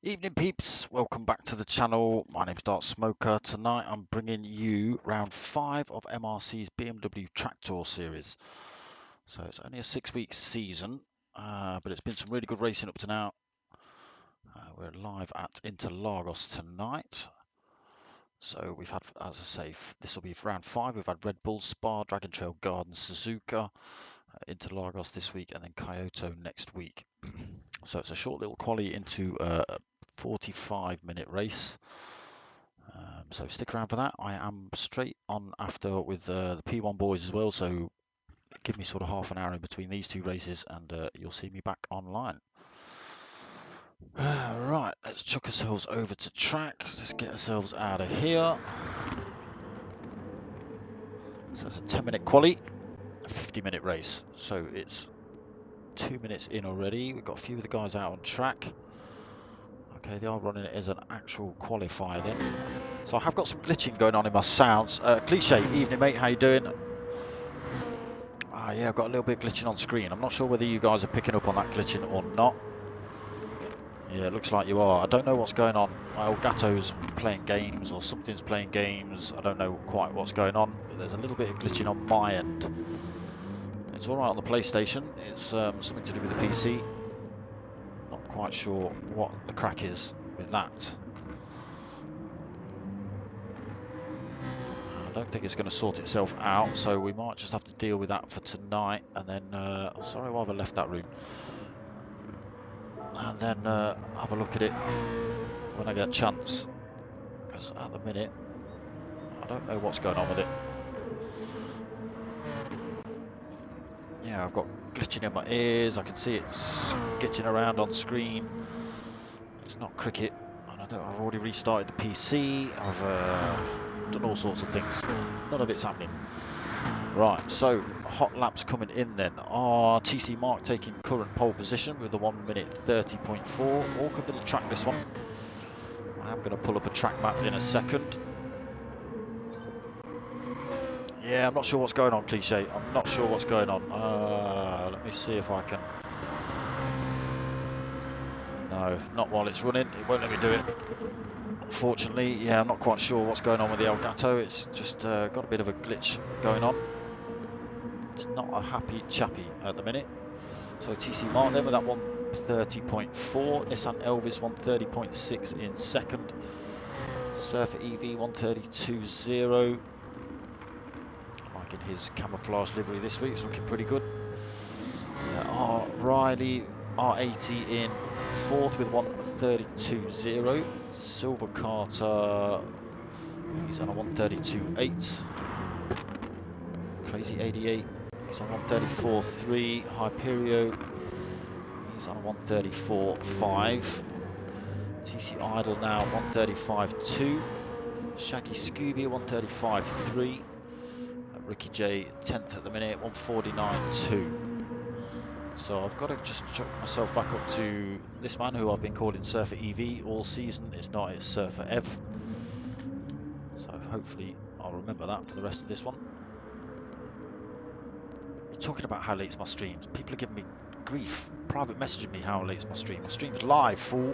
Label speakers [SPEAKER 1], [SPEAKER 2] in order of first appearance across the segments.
[SPEAKER 1] Evening peeps, welcome back to the channel. My name's Dark Smoker. Tonight I'm bringing you round 5 of MRC's BMW Track Tour series. So it's only a 6-week season, but it's been some really good racing up to now. We're live at Interlagos tonight. So we've had, as I say, this will be for round 5. We've had Red Bull, Spa, Dragon Trail, Garden, Suzuka, Interlagos this week, and then Kyoto next week. So it's a short little quali into a 45-minute race. So stick around for that. I am straight on after with the P1 boys as well, so give me sort of half an hour in between these two races and you'll see me back online. Right, let's chuck ourselves over to track. Let's get ourselves out of here. So it's a 10-minute quali, a 50-minute race. So it's 2 minutes in already. We've got a few of the guys out on track. Okay, they are running it as an actual qualifier then. So I have got some glitching going on in my sounds. Cliche, evening mate, how you doing? Yeah, I've got a little bit glitching on screen. I'm not sure whether you guys are picking up on that glitching or not. Yeah, it looks like you are. I don't know what's going on. My Elgato's playing games or something's playing games. I don't know quite what's going on, but there's a little bit of glitching on my end. It's alright on the PlayStation. It's something to do with the PC. Not quite sure what the crack is with that. I don't think it's going to sort itself out, so we might just have to deal with that for tonight. And then, sorry why I left that room. And then have a look at it when I get a chance. Because at the minute, I don't know what's going on with it. Yeah, I've got glitching in my ears. I can see it skitching around on screen. It's not cricket. And I've already restarted the PC. I've done all sorts of things. None of it's happening. Right, so hot laps coming in then. TC Mark taking current pole position with the 1 minute 30.4. Awkward little track this one. I am going to pull up a track map in a second. Yeah, I'm not sure what's going on, Cliche. I'm not sure what's going on. Let me see if I can... No, not while it's running. It won't let me do it. Unfortunately, yeah, I'm not quite sure what's going on with the Elgato. It's just got a bit of a glitch going on. It's not a happy chappy at the minute. So TC Mark then with that 130.4. Nissan Elvis 130.6 in second. Surfer EV 132.0. Liking his camouflage livery this week. It's looking pretty good. Riley R80 in fourth with 132.0. Silver Carter, he's on a 132.8. Crazy 88, he's on 134.3. Hyperio, he's on a 134.5. TC Idle now 135.2. Shaggy Scooby 135.3. Ricky J 10th at the minute, 149.2. So I've got to just chuck myself back up to this man who I've been calling Surfer EV all season. It's not, it's Surfer Ev. So hopefully I'll remember that for the rest of this one. You're talking about how late's my streams. People are giving me grief, private messaging me how late's my stream. My stream's live, fool.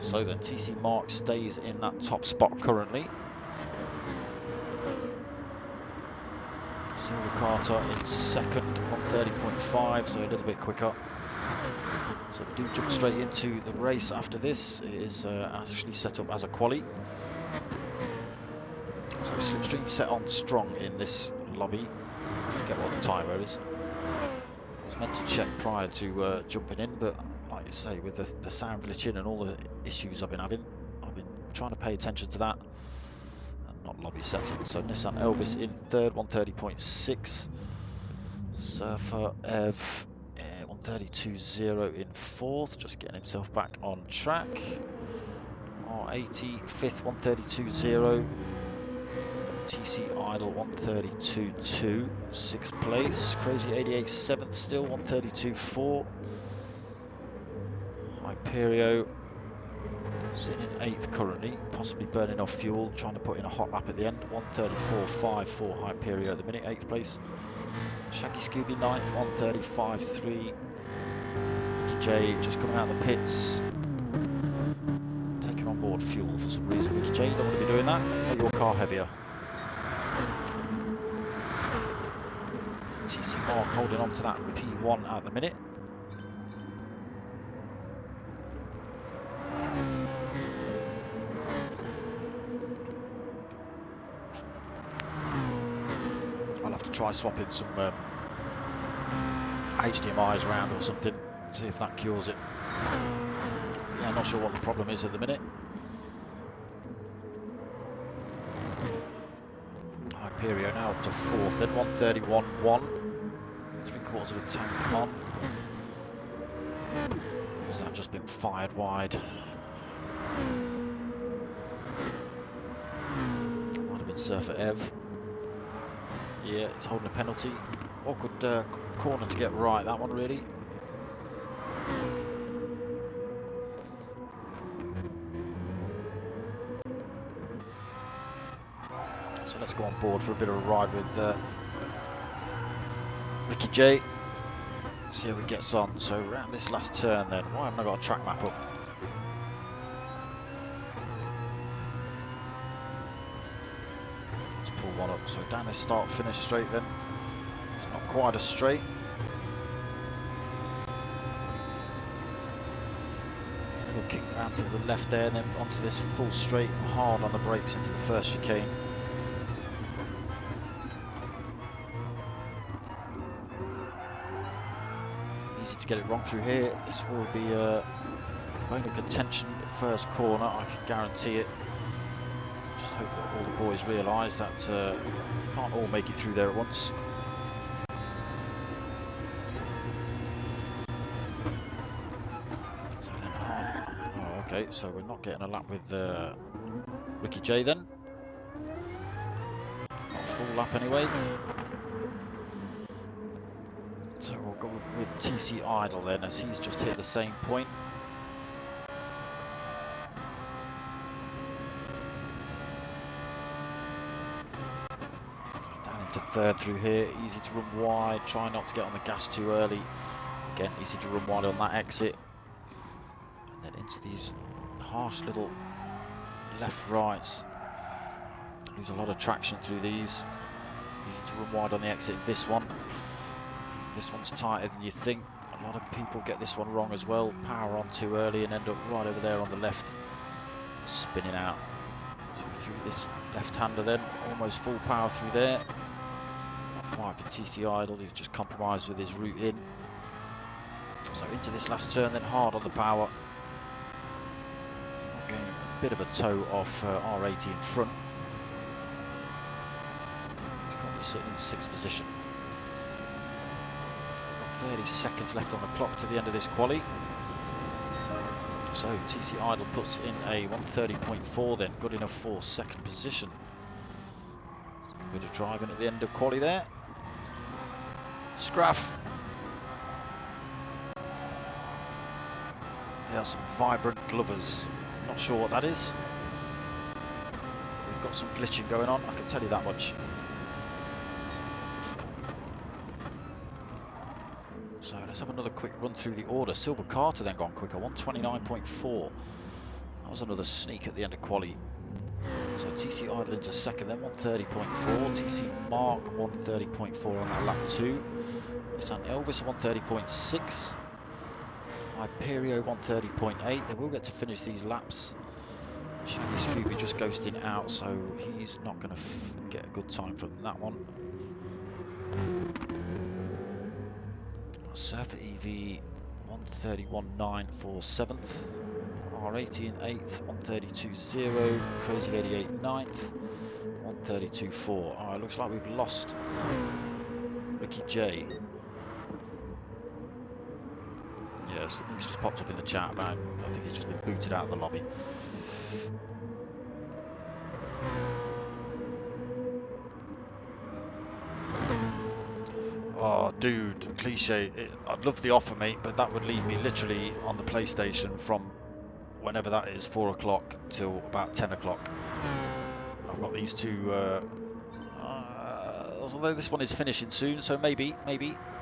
[SPEAKER 1] So then TC Mark stays in that top spot currently. Silver Carter in second, 130.5, so a little bit quicker. So we do jump straight into the race after this. It is actually set up as a quali. So Slipstream set on strong in this lobby. I forget what the timer is. was meant to check prior to jumping in, but like you say, with the sound glitching and all the issues I've been having, I've been trying to pay attention to that and not lobby settings. So Nissan Elvis in third, 130.6. Surfer Ev 132.0 in fourth, just getting himself back on track. R80 fifth, 132.0. TC Idle 132.2, sixth place. Crazy 88 seventh still, 132.4. Hyperio sitting in eighth currently, possibly burning off fuel, trying to put in a hot lap at the end. 134.5 for Hyperio at the minute, eighth place. Shaggy Scooby ninth, 135.3. Ricky J just coming out of the pits, taking on board fuel for some reason. Ricky J, you don't want to be doing that, make your car heavier. TC Mark holding on to that P1 at the minute. I'll have to try swapping some HDMIs around or something, see if that cures it. But yeah, not sure what the problem is at the minute. Hyperio now up to fourth, then 131.1. 3/4 of a tank on. Has that just been fired wide? Might have been Surfer Ev. Yeah, it's holding a penalty. Awkward corner to get right, that one really. So let's go on board for a bit of a ride with Ricky J. See how he gets on. So around this last turn then, why haven't I got a track map up? Let's pull one up. So down this start finish straight then. It's not quite as straight. Little kick around to the left there and then onto this full straight and hard on the brakes into the first chicane. Easy to get it wrong through here. This will be a bone of contention first corner, I can guarantee it. Just hope that all the boys realise that you can't all make it through there at once. So then hard. Oh, okay, so we're not getting a lap with Ricky J then. Not a full lap anyway. So we'll go with TC Idle then, as he's just hit the same point. So down into third through here, easy to run wide, try not to get on the gas too early. Again, easy to run wide on that exit. And then into these harsh little left-rights. Lose a lot of traction through these. Easy to run wide on the exit of this one. This one's tighter than you think. A lot of people get this one wrong as well. Power on too early and end up right over there on the left, spinning out. So through this left-hander then, almost full power through there. Not quite for TC Idle, he's just compromised with his route in. So into this last turn then, hard on the power. Getting a bit of a toe off R80 in front. He's currently sitting in sixth position. 30 seconds left on the clock to the end of this quali. So TC Idle puts in a 130.4 then, good enough for second position. Bit of driving at the end of quali there. Scruff. There are some vibrant glovers. Not sure what that is. We've got some glitching going on, I can tell you that much. So let's have another quick run through the order. Silver Carter then gone quicker, 129.4. That was another sneak at the end of quali. So TC Idle into second then, 130.4. TC Mark 130.4 on that lap 2. Nissan Elvis 130.6. Hyperio 130.8. They will get to finish these laps. Shaggy Scooby just ghosting out, so he's not going to get a good time from that one. Surfer EV 131.9 for 7th. R80 in 8th, 132.0. Crazy 88 9th, 132.4. Alright, looks like we've lost Ricky J. Yeah, something's just popped up in the chat about, I think he's just been booted out of the lobby. Oh, dude, cliche. I'd love the offer, mate, but that would leave me literally on the PlayStation from whenever that is, 4 o'clock till about 10 o'clock. I've got these two, although this one is finishing soon, so maybe,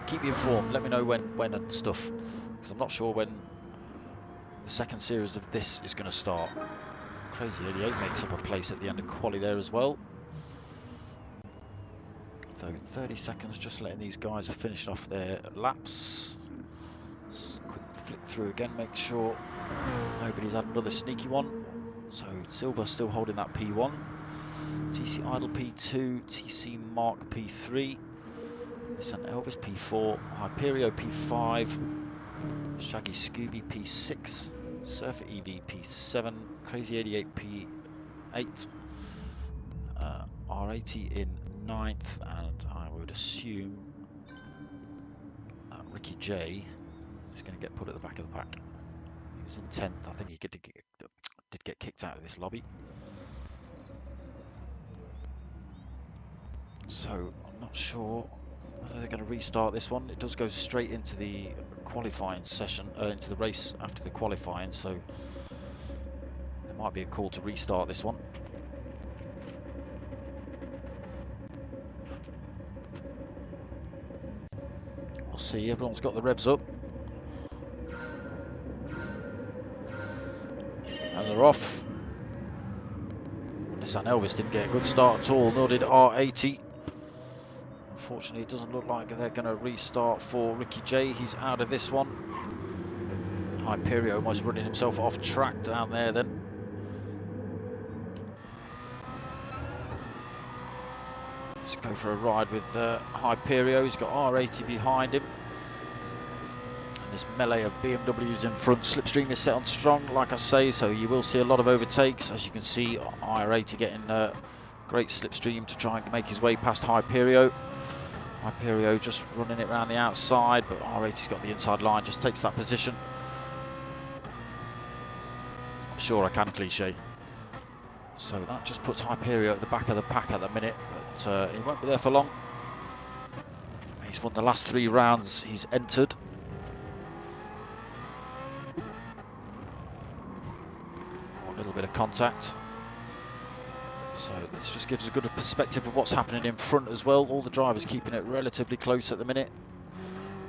[SPEAKER 1] keep me informed. Let me know when and stuff, because I'm not sure when the second series of this is going to start. Crazy 88 makes up a place at the end of quali there as well. So 30 seconds, just letting these guys are finishing off their laps. Quick flick through again, make sure nobody's had another sneaky one. So Silver still holding that P1. TC Idle P2, TC Mark P3, Nissan Elvis P4, Hyperio P5, Shaggy Scooby P6, Surfer EV P7, Crazy 88 P8, R80 in 9th, and I would assume that Ricky J is going to get put at the back of the pack. He was in 10th. I think he did get kicked out of this lobby. So I'm not sure whether they're going to restart this one. It does go straight into the qualifying session, into the race after the qualifying, so there might be a call to restart this one. We'll see. Everyone's got the revs up. And they're off. Nissan Elvis didn't get a good start at all, nor did R80. Unfortunately, it doesn't look like they're going to restart for Ricky J. He's out of this one. Hyperio almost running himself off track down there then. Let's go for a ride with Hyperio. He's got R80 behind him. And this melee of BMWs in front. Slipstream is set on strong, like I say, so you will see a lot of overtakes. As you can see, R80 getting great slipstream to try and make his way past Hyperio. Hyperio just running it around the outside, but R80's got the inside line, just takes that position. I'm sure I can, cliche. So that just puts Hyperio at the back of the pack at the minute, but he won't be there for long. He's won the last 3 rounds he's entered. A little bit of contact. So this just gives a good perspective of what's happening in front as well. All the drivers keeping it relatively close at the minute.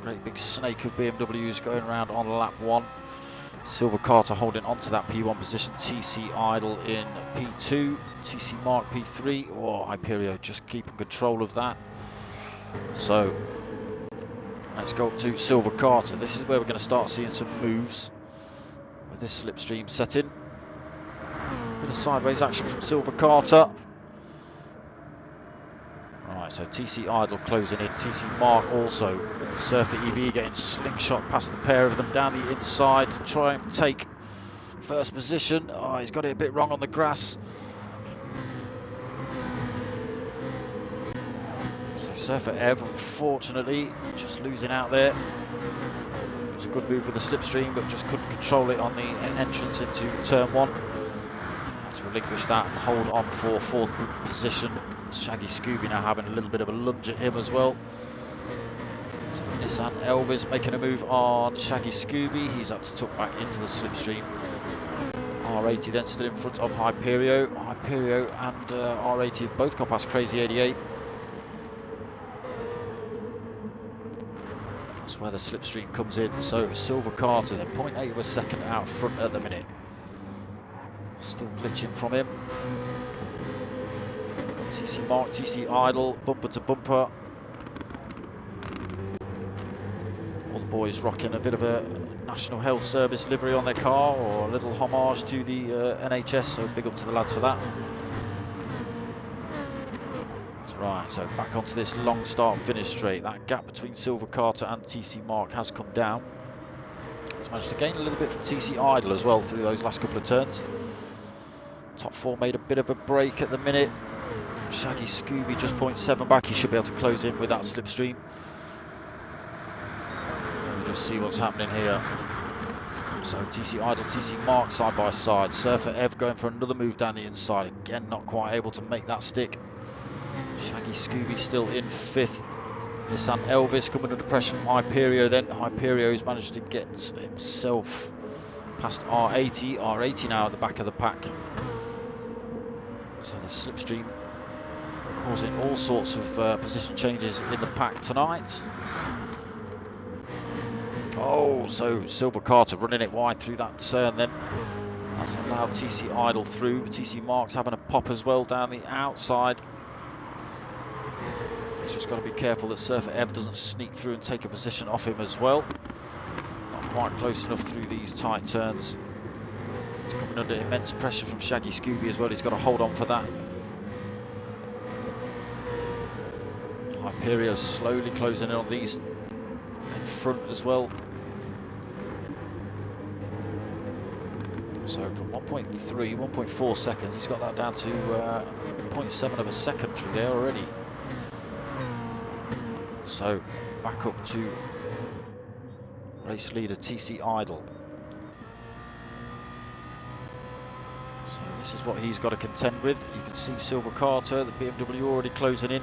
[SPEAKER 1] Great big snake of BMWs going around on lap 1. Silver Carter holding onto that P1 position. TC Idle in P2. TC Mark P3. Oh, Hyperio just keeping control of that. So let's go up to Silver Carter. This is where we're going to start seeing some moves with this slipstream setting. Bit of sideways action from Silver Carter. Alright, so TC Idle closing in. TC Mark also. Surfer EV getting slingshot past the pair of them down the inside to try and take first position. Oh, he's got it a bit wrong on the grass. So Surfer Ev, unfortunately, just losing out there. It was a good move with the slipstream, but just couldn't control it on the entrance into turn 1. Relinquish that and hold on for 4th position. Shaggy Scooby now having a little bit of a lunge at him as well. So Nissan Elvis making a move on Shaggy Scooby. He's up to tuck back into the slipstream. R80 then still in front of Hyperio. Hyperio and R80 have both got past Crazy 88. That's where the slipstream comes in. So Silver Carter then 0.8 of a second out front at the minute. Still glitching from him. TC Mark, TC Idle, bumper to bumper. All the boys rocking a bit of a National Health Service livery on their car, or a little homage to the NHS, so big up to the lads for that. So Right, so back onto this long start finish straight. That gap between Silver Carter and TC Mark has come down. He's managed to gain a little bit from TC Idle as well through those last couple of turns. Top four made a bit of a break at the minute. Shaggy Scooby just 0.7 back. He should be able to close in with that slipstream. We'll just see what's happening here. So TC Idle, TC Mark side by side. Surfer Ev going for another move down the inside. Again, not quite able to make that stick. Shaggy Scooby still in fifth. Nissan Elvis coming under pressure from Hyperio then. Hyperio's managed to get himself past R80. R80 now at the back of the pack. So the slipstream causing all sorts of position changes in the pack tonight. Oh, so Silver Carter running it wide through that turn then. That's allowed TC Idle through. TC Mark's having a pop as well down the outside. He's just got to be careful that Surfer Ev doesn't sneak through and take a position off him as well. Not quite close enough through these tight turns. He's coming under immense pressure from Shaggy Scooby as well. He's got to hold on for that. Hyperio slowly closing in on these in front as well. So from 1.3, 1.4 seconds, he's got that down to 0.7 of a second through there already. So back up to race leader TC Idle. So this is what he's got to contend with. You can see Silver Carter, the BMW already closing in.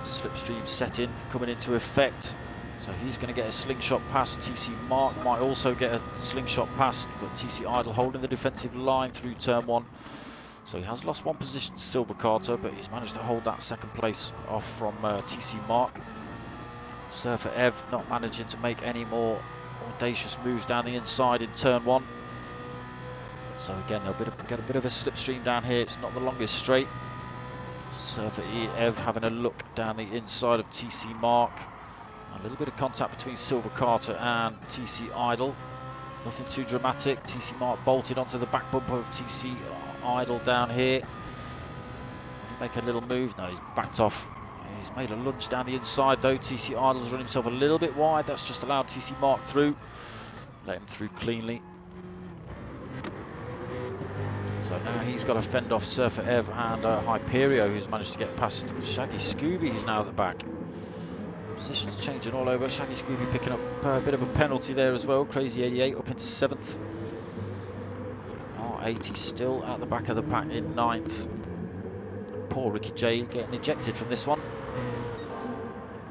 [SPEAKER 1] Slipstream setting coming into effect. So he's going to get a slingshot past. TC Mark might also get a slingshot past, but TC Idle holding the defensive line through turn one. So he has lost one position to Silver Carter, but he's managed to hold that second place off from TC Mark. Surfer Ev not managing to make any more audacious moves down the inside in turn one. So again, they'll get a bit of a slipstream down here. It's not the longest straight. Surfer Ev having a look down the inside of TC Mark. A little bit of contact between Silver Carter and TC Idle. Nothing too dramatic. TC Mark bolted onto the back bumper of TC Idle down here. Did he make a little move? No, he's backed off. He's made a lunge down the inside though. TC Idle's run himself a little bit wide. That's just allowed TC Mark through. Let him through cleanly. So now he's got to fend off Surfer Ev and Hyperio, who's managed to get past Shaggy Scooby, who's now at the back. Positions changing all over. Shaggy Scooby picking up a bit of a penalty there as well. Crazy 88 up into 7th. R80 still at the back of the pack in 9th. Poor Ricky J getting ejected from this one.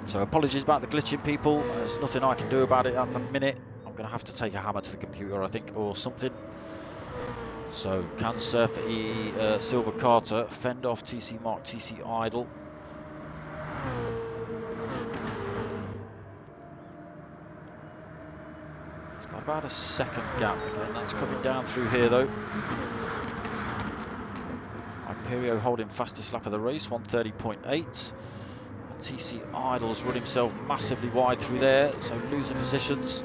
[SPEAKER 1] So apologies about the glitching, people. There's nothing I can do about it at the minute. I'm going to have to take a hammer to the computer, I think, or something. So can Surfer Silver Carter fend off TC Mark, TC Idle? It's got about a second gap again. That's coming down through here though. Hyperio holding fastest lap of the race, 1:30.8. TC Idle's run himself massively wide through there, so losing positions.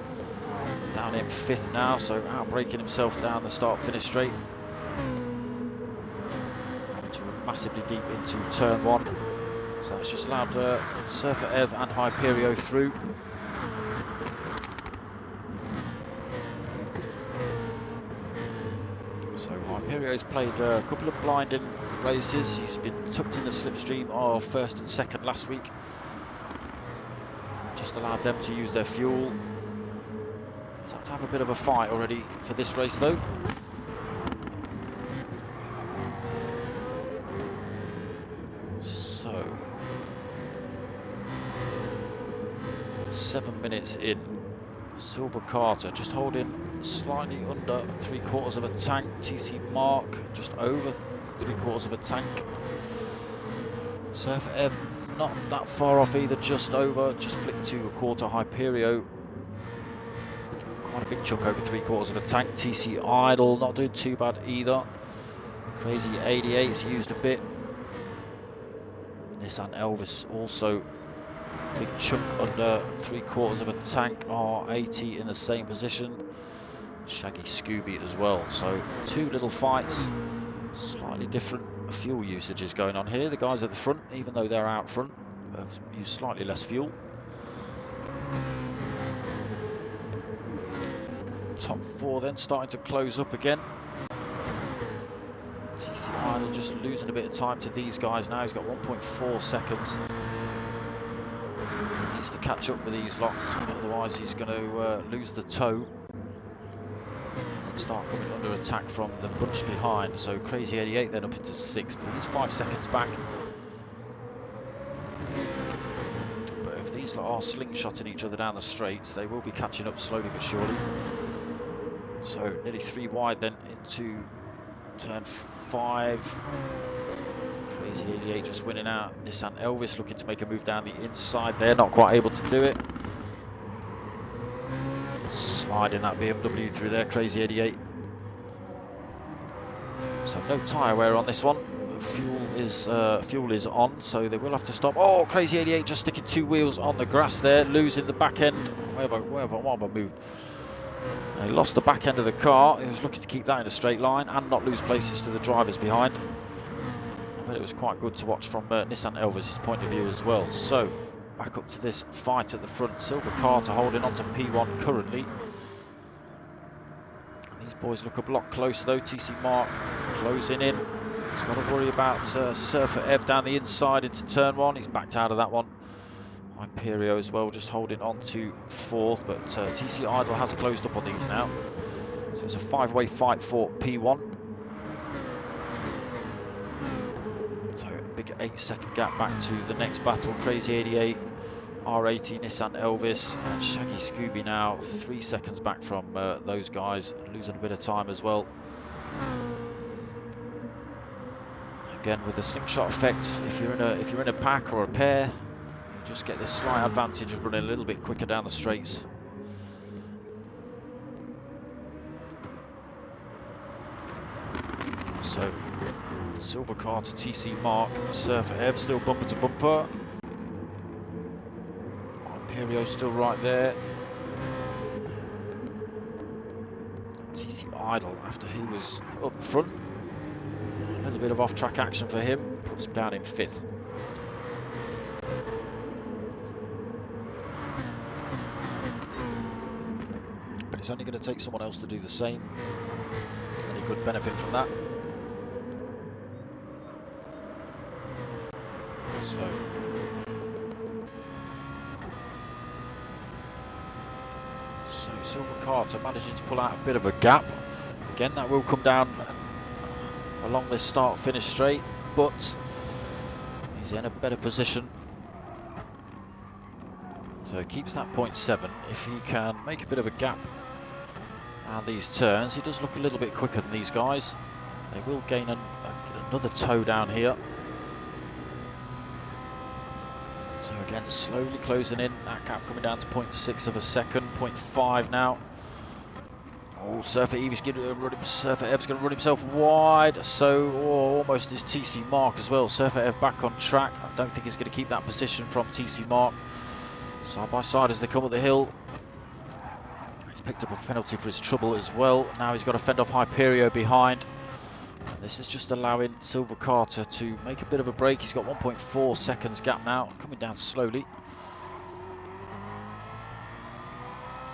[SPEAKER 1] Down in 5th now, so outbraking himself down the start-finish straight. Having to run massively deep into turn 1. So that's just allowed Surfer Ev and Hyperio through. So Hyperio's played a couple of blinding races. He's been tucked in the slipstream of 1st and 2nd last week. Just allowed them to use their fuel. He's had to have a bit of a fight already for this race though. So 7 minutes in. Silver Carter just holding slightly under 3/4 of a tank. TC Mark just over 3/4 of a tank. Surfer Ev not that far off either, just over, just flicked to 1/4. Hyperio quite a big chunk over 3/4 of a tank. TC Idle not doing too bad either. Crazy 88's used a bit. Nissan Elvis also big chunk under 3/4 of a tank. R80 in the same position. Shaggy Scooby as well. So 2 little fights, slightly different fuel usages going on here. The guys at the front, even though they're out front, have used slightly less fuel. Top 4 then starting to close up again. TC Idle just losing a bit of time to these guys now. He's got 1.4 seconds. He needs to catch up with these lot, otherwise he's going to lose the toe and then start coming under attack from the bunch behind. So Crazy 88 then up into 6th, but he's 5 seconds back. But if these lot are slingshotting each other down the straights, they will be catching up slowly but surely. So nearly 3 wide then into turn 5. Crazy 88 just winning out. Nissan Elvis looking to make a move down the inside there, not quite able to do it. Sliding that BMW through there, Crazy 88. So no tyre wear on this one. Fuel is on, so they will have to stop. Oh, Crazy 88 just sticking 2 wheels on the grass there, losing the back end. Where have I moved? He lost the back end of the car. He was looking to keep that in a straight line and not lose places to the drivers behind. But it was quite good to watch from Nissan Elvis' point of view as well. So back up to this fight at the front. Silver Carter holding on to P1 currently. And these boys look a lot closer though. TC Mark closing in. He's got to worry about Surfer Ev down the inside into turn 1. He's backed out of that one. Imperio as well, just holding on to 4th, but TC Idle has closed up on these now. So it's a 5-way fight for P1. So a big 8-second gap back to the next battle. Crazy 88, R80, Nissan Elvis, and Shaggy Scooby now 3 seconds back from those guys, losing a bit of time as well. Again, with the slingshot effect, if you're in a pack or a pair, you just get this slight advantage of running a little bit quicker down the straights. So, Silver Car to TC Mark, Surfer Ev still bumper to bumper. Imperio still right there. TC Idle, after he was up front, a little bit of off-track action for him, puts him down in 5th. But it's only going to take someone else to do the same, and he could benefit from that. So Silver Carter managing to pull out a bit of a gap. Again, that will come down along this start-finish straight, but he's in a better position. So he keeps that 0.7. If he can make a bit of a gap around these turns, he does look a little bit quicker than these guys. They will gain another toe down here. So again, slowly closing in, that gap coming down to 0.6 of a second, 0.5 now. Oh, Surfer Ev's going to run himself wide, so almost is TC Mark as well. Surfer Ev back on track. I don't think he's going to keep that position from TC Mark. Side by side as they come up the hill. He's picked up a penalty for his trouble as well. Now he's got to fend off Hyperio behind. And this is just allowing Silver Carter to make a bit of a break. He's got 1.4 seconds gap now, coming down slowly.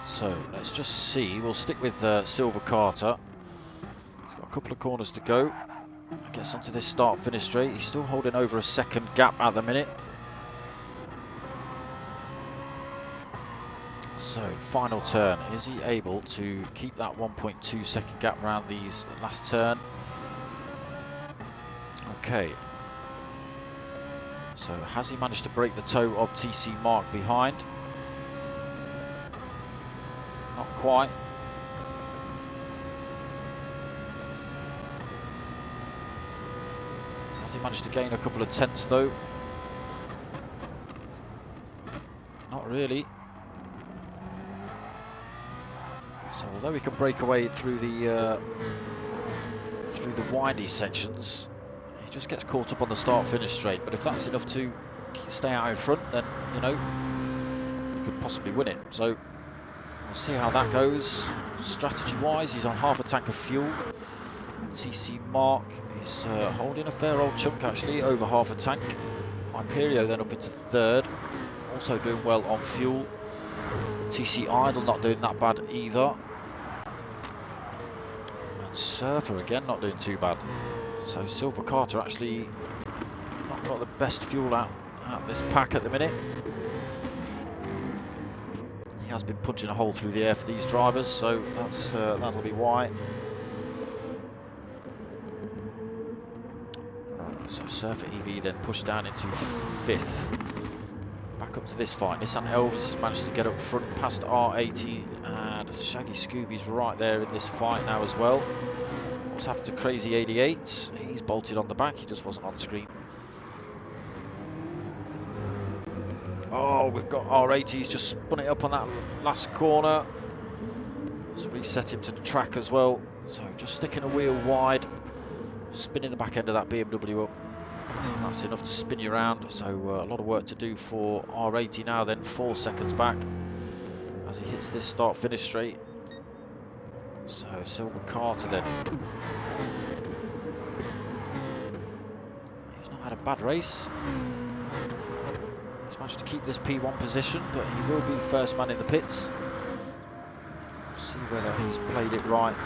[SPEAKER 1] So let's just see. We'll stick with Silver Carter. He's got a couple of corners to go. Gets onto this start-finish straight. He's still holding over a second gap at the minute. So final turn. Is he able to keep that 1.2 second gap around these last turn? Okay. So has he managed to break the toe of TC Mark behind? Not quite. Has he managed to gain a couple of tenths though? Not really. So although he can break away through the windy sections, he just gets caught up on the start-finish straight. But if that's enough to stay out in front, then you know he could possibly win it. So we'll see how that goes. Strategy-wise, he's on half a tank of fuel. TC Mark is holding a fair old chunk actually, over half a tank. Hyperio then up into third, also doing well on fuel. TC Idle not doing that bad either. And Surfer again not doing too bad. So Silver Carter actually not got the best fuel out this pack at the minute. He has been punching a hole through the air for these drivers, so that'll be why. So Surfer EV then pushed down into 5th. Back up to this fight. Nissan Elvis has managed to get up front past R80, and Shaggy Scooby's right there in this fight now as well. What's happened to Crazy 88? He's bolted on the back, he just wasn't on screen. Oh, we've got R80, he's just spun it up on that last corner. Let's reset him to the track as well. So just sticking a wheel wide, spinning the back end of that BMW up. And that's enough to spin you around. So a lot of work to do for R80 now then, 4 seconds back as he hits this start-finish straight. So Silver Carter then. He's not had a bad race. He's managed to keep this P1 position, but he will be first man in the pits. See whether he's played it right.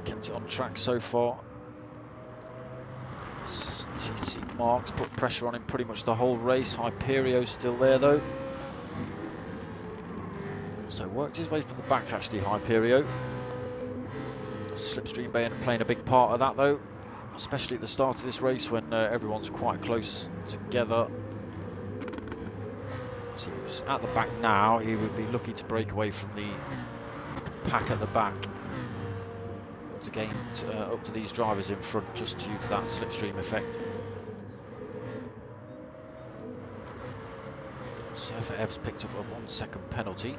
[SPEAKER 1] Kept it on track so far. TC Marks put pressure on him pretty much the whole race. Hyperio's still there though. So worked his way from the back actually, Hyperio. Slipstream Bay playing a big part of that though, especially at the start of this race when everyone's quite close together. So he's at the back now, he would be lucky to break away from the pack at the back to gain up to these drivers in front, just due to that slipstream effect. Surfer Ev's picked up a 1 second penalty.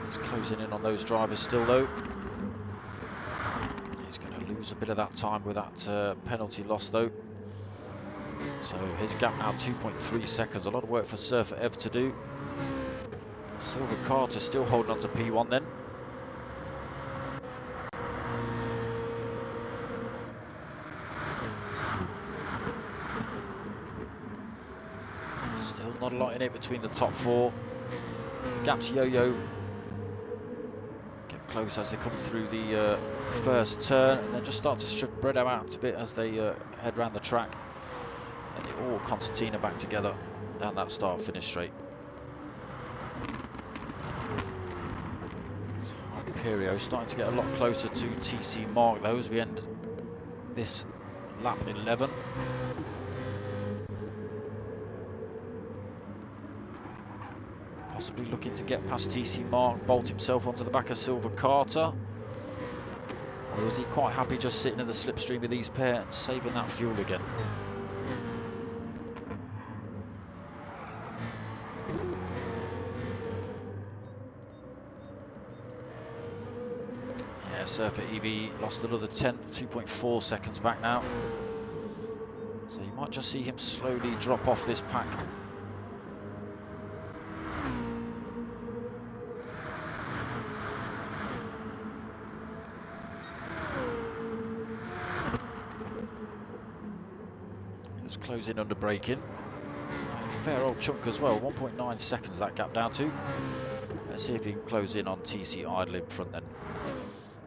[SPEAKER 1] He's closing in on those drivers still though. He's going to lose a bit of that time with that penalty loss though. So his gap now 2.3 seconds. A lot of work for Surfer Ev to do. Silver Carter still holding on to P1 then. Still not a lot in it between the top 4. Gaps yo-yo. Get close as they come through the first turn, and then just start to spread them out a bit as they head round the track. And they all concertina back together down that start-finish straight. So Hyperio starting to get a lot closer to TC Mark though as we end this lap 11. Possibly looking to get past TC Mark, bolt himself onto the back of Silver Carter. Or was he quite happy just sitting in the slipstream with these pair and saving that fuel again? Yeah, Surfer EV lost another 10th, 2.4 seconds back now. So you might just see him slowly drop off this pack. Closing under braking. A fair old chunk as well, 1.9 seconds that gap down to. Let's see if he can close in on TC Idle in front then.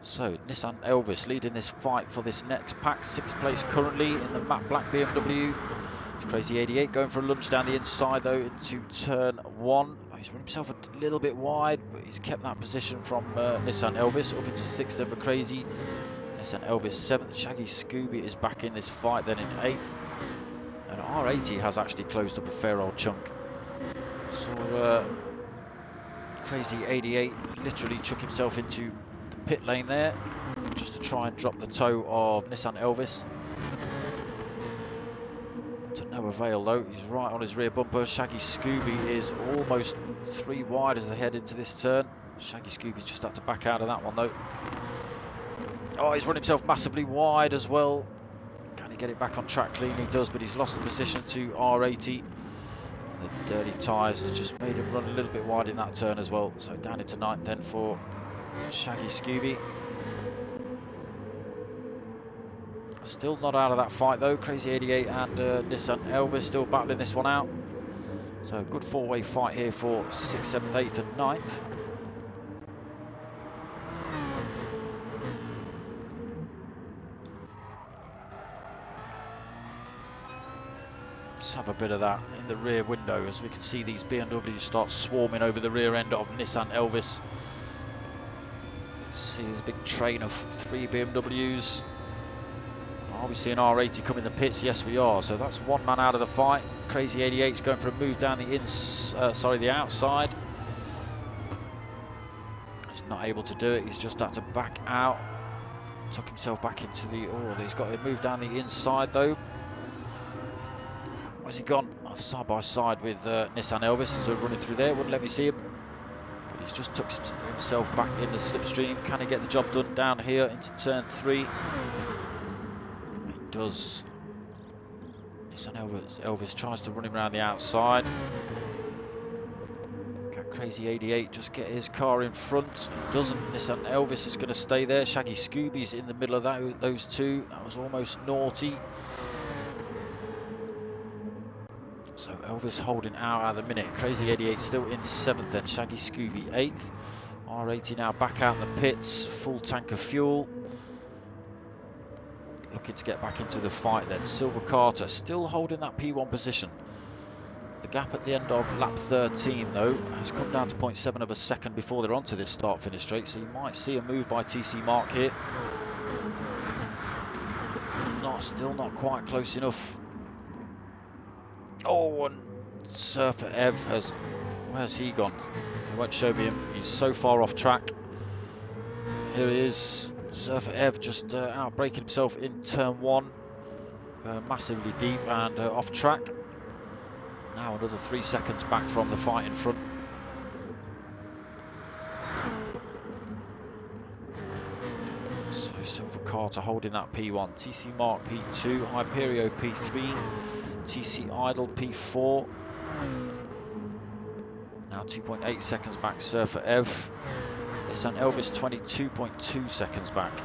[SPEAKER 1] So Nissan Elvis leading this fight for this next pack, 6th place currently in the matte black BMW. It's Crazy 88 going for a lunge down the inside though into turn 1. He's run himself a little bit wide, but he's kept that position from Nissan Elvis up into 6th over Crazy. Nissan Elvis 7th. Shaggy Scooby is back in this fight then in 8th. And R80 has actually closed up a fair old chunk. Saw Crazy 88 literally chuck himself into the pit lane there, just to try and drop the toe of Nissan Elvis. To no avail though. He's right on his rear bumper. Shaggy Scooby is almost 3 wide as they head into this turn. Shaggy Scooby's just had to back out of that one though. Oh, he's run himself massively wide as well. Can he get it back on track clean? He does, but he's lost the position to R80. And the dirty tyres has just made him run a little bit wide in that turn as well. So down into 9th then for Shaggy Scooby. Still not out of that fight though. Crazy 88 and Nissan Elvis still battling this one out. So good 4-way fight here for 6th, 7th, 8th and 9th. Let's have a bit of that in the rear window as we can see these BMWs start swarming over the rear end of Nissan Elvis. See there's a big train of 3 BMWs. Are we seeing R80 come in the pits? Yes, we are. So that's one man out of the fight. Crazy 88's going for a move down the outside. He's not able to do it. He's just had to back out. Took himself back into the... Oh, he's got to move down the inside though. Where's he gone? Oh, side by side with Nissan Elvis as they're running through there. Wouldn't let me see him. But he's just took himself back in the slipstream. Can he get the job done down here into turn 3? Does. Nissan Elvis tries to run him around the outside. Can Crazy 88 just get his car in front? He doesn't. Nissan Elvis is going to stay there. Shaggy Scooby's in the middle of those two. That was almost naughty. So Elvis holding out at the minute. Crazy 88 still in 7th then. Shaggy Scooby 8th. R80 now back out in the pits. Full tank of fuel. Looking to get back into the fight then. Silver Carter still holding that P1 position. The gap at the end of lap 13 though has come down to 0.7 of a second before they're onto this start-finish straight, so you might see a move by TC Mark here. Still not quite close enough. Oh, and Surfer Ev has... Where's he gone? It won't show me him. He's so far off track. Here he is. Surfer Ev just out braking himself in turn 1. Going massively deep and off track. Now another 3 seconds back from the fight in front. So Silver Carter holding that P1. TC Mark P2. Hyperio P3. TC Idle P4. Now 2.8 seconds back Surfer Ev. Nissan Elvis 22.2 seconds back.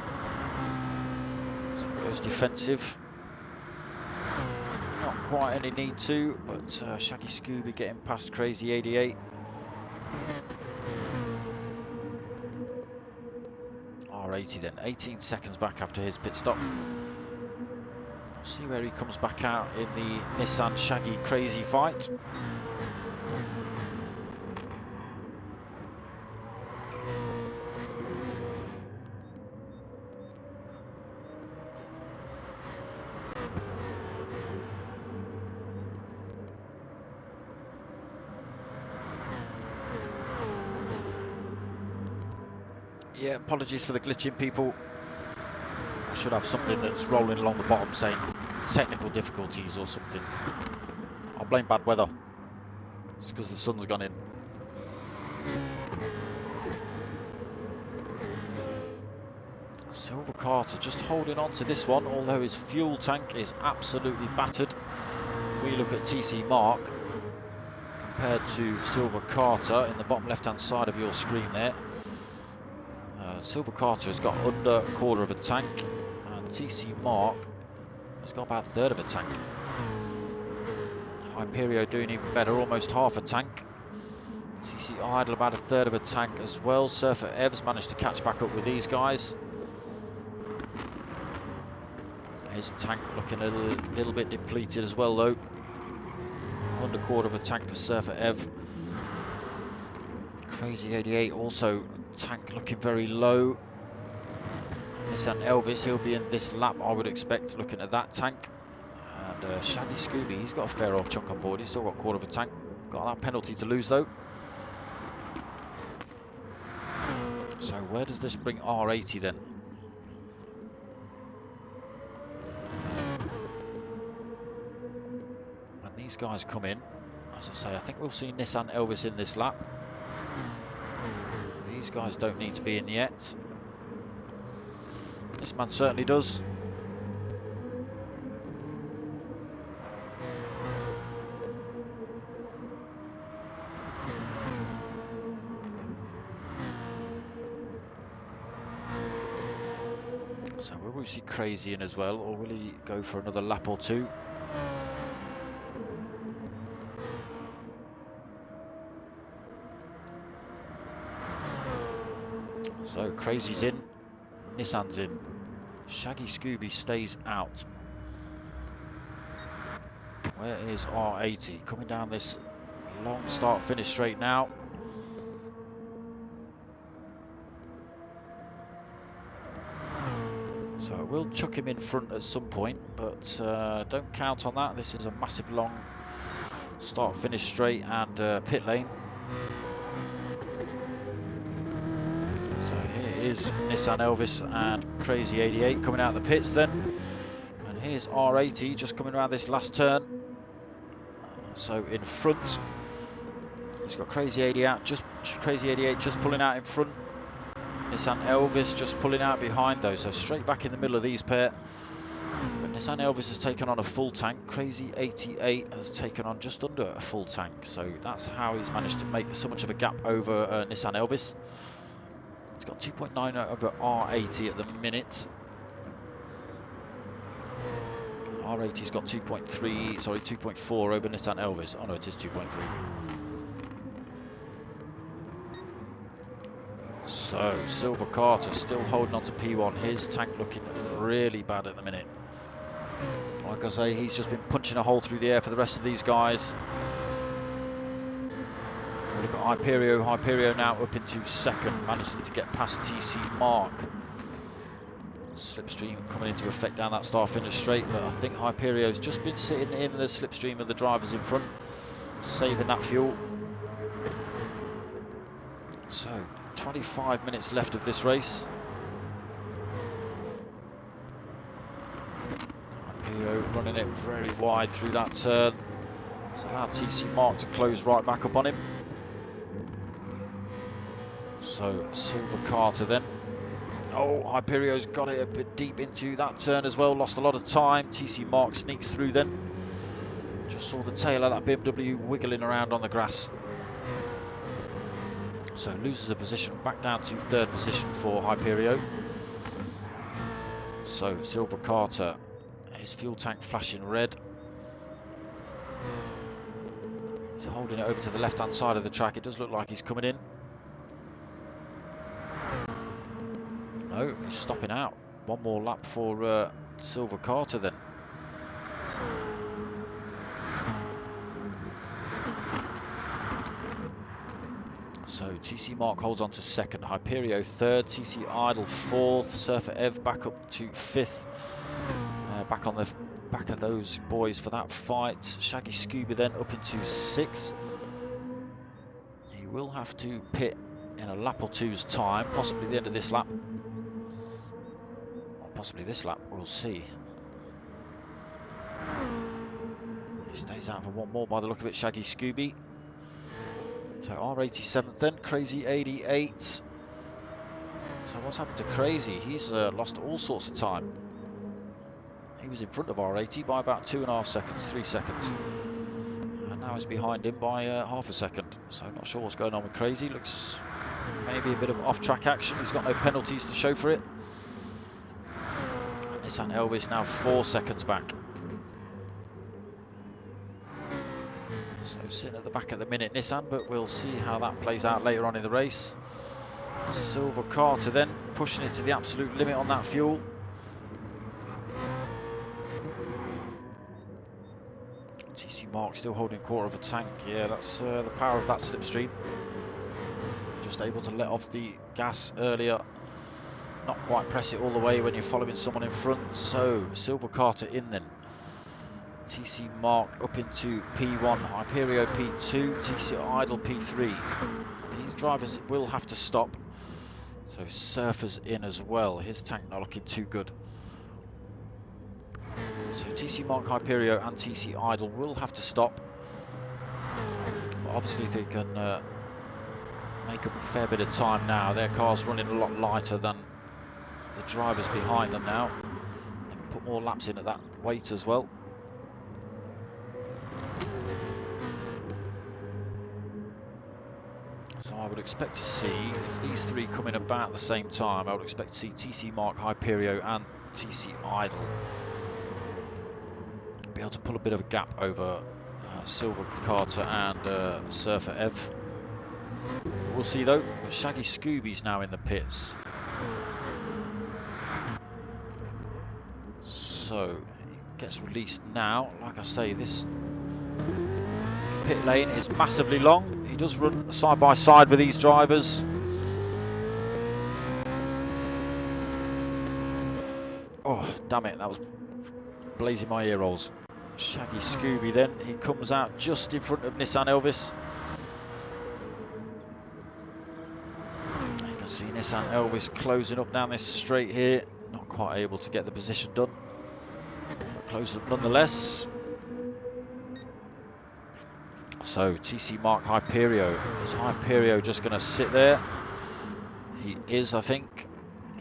[SPEAKER 1] So it goes defensive. Not quite any need to, but Shaggy Scooby getting past Crazy 88. R80 then, 18 seconds back after his pit stop. We'll see where he comes back out in the Nissan Shaggy Crazy fight. Yeah, apologies for the glitching, people. I should have something that's rolling along the bottom saying technical difficulties or something. I'll blame bad weather. It's because the sun's gone in. Silver Carter just holding on to this one, although his fuel tank is absolutely battered. We look at TC Mark compared to Silver Carter in the bottom left-hand side of your screen there. Silver Carter has got under a quarter of a tank, and TC Mark has got about a third of a tank. Hyperio doing even better, almost half a tank. TC Idle about a third of a tank as well. Surfer Ev's managed to catch back up with these guys. His tank looking a little bit depleted as well though. Under quarter of a tank for Surfer Ev. Crazy 88 also tank looking very low. Nissan Elvis, he'll be in this lap I would expect looking at that tank. And Shaggy Scooby, he's got a fair old chunk on board. He's still got a quarter of a tank. Got that penalty to lose though. So where does this bring R80 then? these guys come in. As I say, I think we'll see Nissan Elvis in this lap. These guys don't need to be in yet. This man certainly does. So will we see Crazy in as well, or will he go for another lap or two? So Crazy's in, Nissan's in. Shaggy Scooby stays out. Where is R80? Coming down this long start-finish straight now. So we'll chuck him in front at some point, but don't count on that. This is a massive long start-finish straight and pit lane. So here is Nissan Elvis and Crazy 88 coming out of the pits then. And here's R80 just coming around this last turn. So in front, he's got Crazy 88 just pulling out in front. Nissan Elvis just pulling out behind though, so straight back in the middle of these pair. But Nissan Elvis has taken on a full tank. Crazy 88 has taken on just under a full tank, so that's how he's managed to make so much of a gap over Nissan Elvis. He's got 2.9 over R80 at the minute. R80's got 2.4 over Nissan Elvis. Oh no, it is 2.3. So, Silver Carter still holding on to P1. His tank looking really bad at the minute. Like I say, he's just been punching a hole through the air for the rest of these guys. We've got Hyperio now up into second, managing to get past TC Mark. Slipstream coming into effect down that start-finish straight, but I think Hyperio's just been sitting in the slipstream of the drivers in front, saving that fuel. So, 25 minutes left of this race. Hyperio running it very wide through that turn. It's allowed TC Mark to close right back up on him. So, Silver Carter then. Oh, Hyperio's got it a bit deep into that turn as well, lost a lot of time. TC Mark sneaks through then. Just saw the tail of that BMW wiggling around on the grass. So loses a position, back down to third position for Hyperio. So Silver Carter, his fuel tank flashing red. He's holding it over to the left-hand side of the track. It does look like he's coming in. No, he's stopping out. One more lap for Silver Carter then. So TC Mark holds on to second, Hyperio third, TC Idle fourth, Surfer Ev back up to fifth. Back on the back of those boys for that fight. Shaggy Scuba then up into sixth. He will have to pit in a lap or two's time, possibly the end of this lap. Possibly this lap, we'll see. He stays out for one more by the look of it, Shaggy Scooby. So R87 then, Crazy 88. So what's happened to Crazy? He's lost all sorts of time. He was in front of R80 by about 2.5 seconds, 3 seconds. And now he's behind him by half a second. So not sure what's going on with Crazy. Looks maybe a bit of off-track action. He's got no penalties to show for it. Nissan Elvis now 4 seconds back. So sitting at the back at the minute, Nissan, but we'll see how that plays out later on in the race. Silver Carter then pushing it to the absolute limit on that fuel. TC Mark still holding quarter of a tank. Yeah, that's the power of that slipstream. Just able to let off the gas earlier. Not quite press it all the way when you're following someone in front. So Silver Carter in then. TC Mark up into P1, Hyperio P2, TC Idle P3. These drivers will have to stop. So Surfer's in as well. His tank not looking too good. So TC Mark Hyperio and TC Idle will have to stop. But obviously they can make up a fair bit of time now. Their car's running a lot lighter than the drivers behind them now. They can put more laps in at that weight as well. So I would expect to see, if these three come in about the same time, I would expect to see TC Mark Hyperio and TC Idle be able to pull a bit of a gap over Silver Carter and Surfer Ev. We'll see though. But Shaggy Scooby's now in the pits. So he gets released now. Like I say, this pit lane is massively long. He does run side by side with these drivers. Oh, damn it, that was blazing my ear rolls. Shaggy Scooby then, he comes out just in front of Nissan Elvis. You can see Nissan Elvis closing up down this straight here. Not quite able to get the position done, but close up nonetheless. So TC Mark Hyperio, is Hyperio just going to sit there? He is, I think,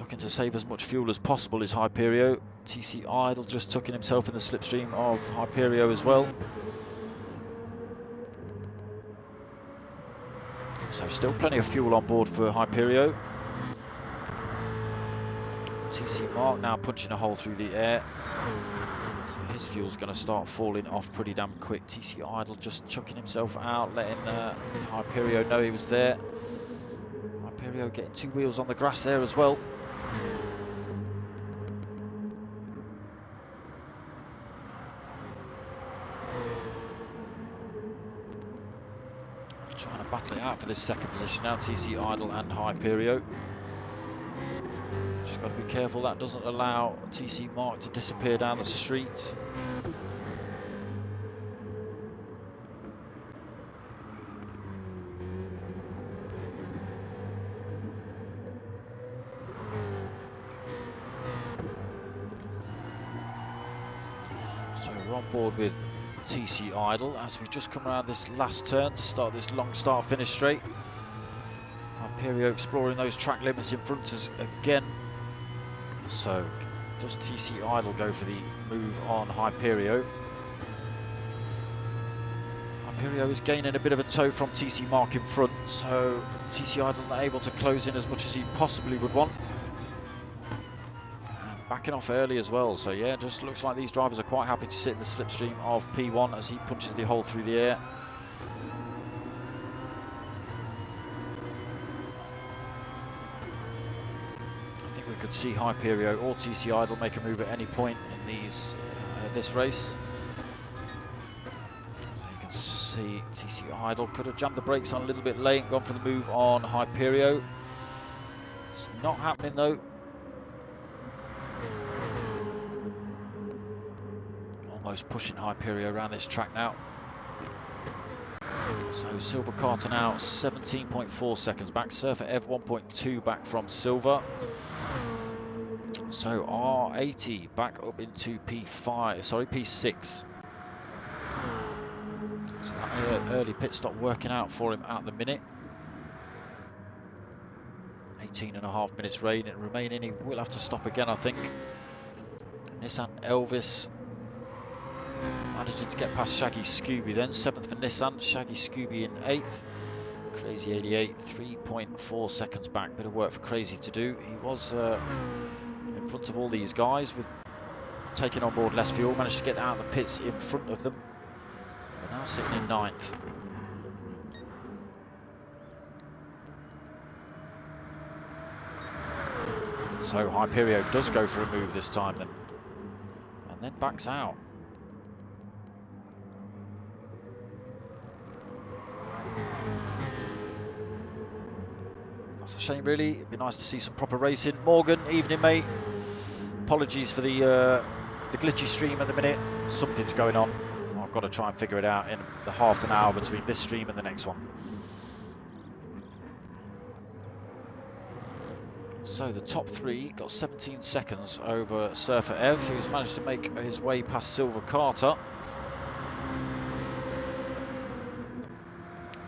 [SPEAKER 1] looking to save as much fuel as possible is Hyperio. TC Idle just tucking himself in the slipstream of Hyperio as well. So still plenty of fuel on board for Hyperio. TC Mark now punching a hole through the air. So his fuel's going to start falling off pretty damn quick. TC Idle just chucking himself out, letting Hyperio know he was there. Hyperio getting two wheels on the grass there as well. Trying to battle it out for this second position now, TC Idle and Hyperio. Just got to be careful that doesn't allow TC Mark to disappear down the street. So we're on board with TC Idle as we just come around this last turn to start this long start finish straight. Hyperio exploring those track limits in front of us again. So does TC Idle go for the move on Hyperio? Hyperio is gaining a bit of a tow from TC Mark in front, so TC Idle not able to close in as much as he possibly would want. Backing off early as well, so yeah, just looks like these drivers are quite happy to sit in the slipstream of P1 as he punches the hole through the air. I think we could see Hyperio or TC Idle make a move at any point in this race. So you can see TC Idle could have jammed the brakes on a little bit late and gone for the move on Hyperio. It's not happening though. Almost pushing Hyperio around this track now. So Silver Carter now 17.4 seconds back. Surfer Ev 1.2 back from Silver. So R80 back up into P6. So that early pit stop working out for him at the minute. 18.5 minutes remaining. He will have to stop again, I think. Nissan Elvis managing to get past Shaggy Scooby then. 7th for Nissan, Shaggy Scooby in 8th. Crazy 88, 3.4 seconds back. Bit of work for Crazy to do. He was in front of all these guys with taking on board less fuel. Managed to get out of the pits in front of them. But now sitting in 9th. So Hyperio does go for a move this time then. And then backs out. That's a shame really. It'd be nice to see some proper racing. Morgan, evening mate. Apologies for the glitchy stream at the minute. Something's going on. I've got to try and figure it out in the half an hour between this stream and the next one. So the top three got 17 seconds over Surfer Ev, who's managed to make his way past Silver Carter.